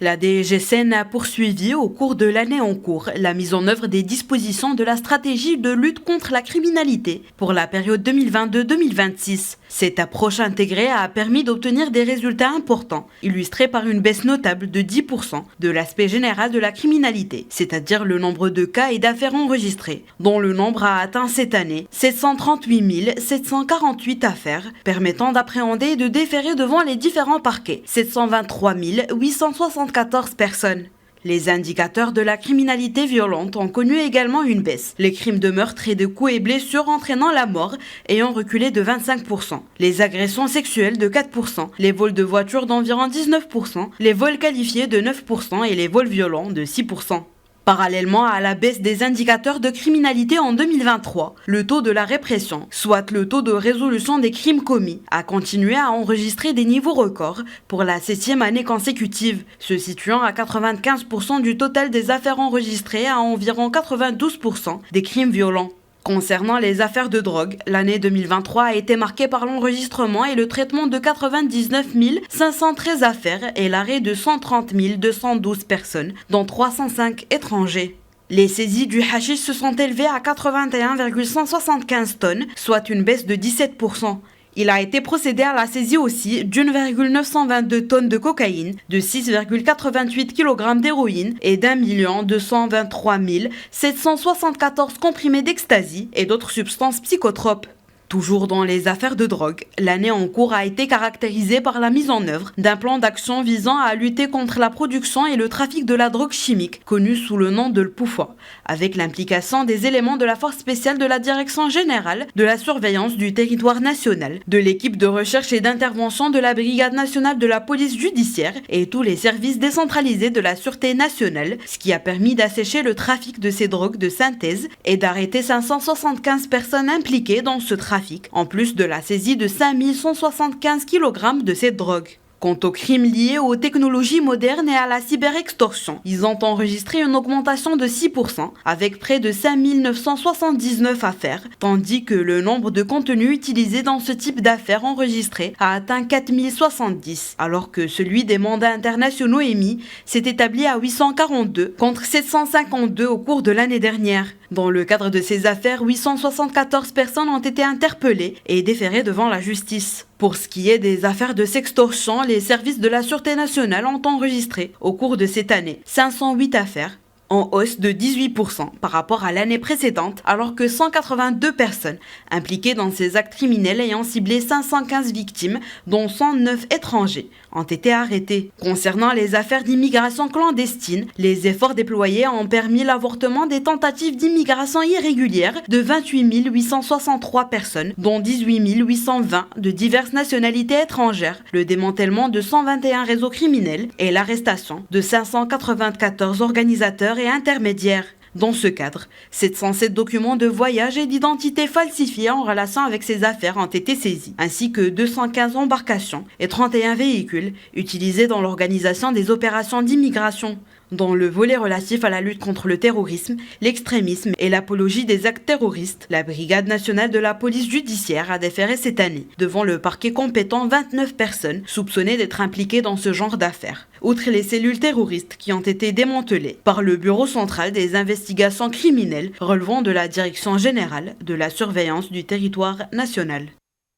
La DGSN a poursuivi au cours de l'année en cours la mise en œuvre des dispositions de la stratégie de lutte contre la criminalité pour la période 2022-2026. Cette approche intégrée a permis d'obtenir des résultats importants, illustrés par une baisse notable de 10% de l'aspect général de la criminalité, c'est-à-dire le nombre de cas et d'affaires enregistrées, dont le nombre a atteint cette année 738 748 affaires, permettant d'appréhender et de déférer devant les différents parquets 723 874 personnes. Les indicateurs de la criminalité violente ont connu également une baisse. Les crimes de meurtre et de coups et blessures entraînant la mort ayant reculé de 25%. Les agressions sexuelles de 4%. Les vols de voitures d'environ 19%. Les vols qualifiés de 9% et les vols violents de 6%. Parallèlement à la baisse des indicateurs de criminalité en 2023, le taux de la répression, soit le taux de résolution des crimes commis, a continué à enregistrer des niveaux records pour la 7e année consécutive, se situant à 95% du total des affaires enregistrées à environ 92% des crimes violents. Concernant les affaires de drogue, l'année 2023 a été marquée par l'enregistrement et le traitement de 99 513 affaires et l'arrêt de 130 212 personnes, dont 305 étrangers. Les saisies du hashish se sont élevées à 81,175 tonnes, soit une baisse de 17%. Il a été procédé à la saisie aussi d'1,922 tonnes de cocaïne, de 6,88 kg d'héroïne et d'1 223 774 comprimés d'ecstasy et d'autres substances psychotropes. Toujours dans les affaires de drogue, l'année en cours a été caractérisée par la mise en œuvre d'un plan d'action visant à lutter contre la production et le trafic de la drogue chimique, connu sous le nom de l'PUFA, avec l'implication des éléments de la force spéciale de la Direction générale de la surveillance du territoire national, de l'équipe de recherche et d'intervention de la Brigade nationale de la police judiciaire et tous les services décentralisés de la Sûreté nationale, ce qui a permis d'assécher le trafic de ces drogues de synthèse et d'arrêter 575 personnes impliquées dans ce trafic, en plus de la saisie de 5175 kg de cette drogue. Quant aux crimes liés aux technologies modernes et à la cyberextorsion, ils ont enregistré une augmentation de 6%, avec près de 5 979 affaires, tandis que le nombre de contenus utilisés dans ce type d'affaires enregistrées a atteint 4070, alors que celui des mandats internationaux émis s'est établi à 842 contre 752 au cours de l'année dernière. Dans le cadre de ces affaires, 874 personnes ont été interpellées et déférées devant la justice. Pour ce qui est des affaires de sextorsion, les services de la Sûreté nationale ont enregistré, au cours de cette année, 508 affaires, en hausse de 18% par rapport à l'année précédente, alors que 182 personnes impliquées dans ces actes criminels ayant ciblé 515 victimes, dont 109 étrangers, ont été arrêtés. Concernant les affaires d'immigration clandestine, les efforts déployés ont permis l'avortement des tentatives d'immigration irrégulière de 28 863 personnes, dont 18 820 de diverses nationalités étrangères, le démantèlement de 121 réseaux criminels et l'arrestation de 594 organisateurs et intermédiaires. Dans ce cadre, 707 documents de voyage et d'identité falsifiés en relation avec ces affaires ont été saisis, ainsi que 215 embarcations et 31 véhicules utilisés dans l'organisation des opérations d'immigration. Dans le volet relatif à la lutte contre le terrorisme, l'extrémisme et l'apologie des actes terroristes, la Brigade nationale de la police judiciaire a déféré cette année, devant le parquet compétent, 29 personnes soupçonnées d'être impliquées dans ce genre d'affaires. Outre les cellules terroristes qui ont été démantelées par le Bureau central des investigations criminelles relevant de la Direction générale de la surveillance du territoire national.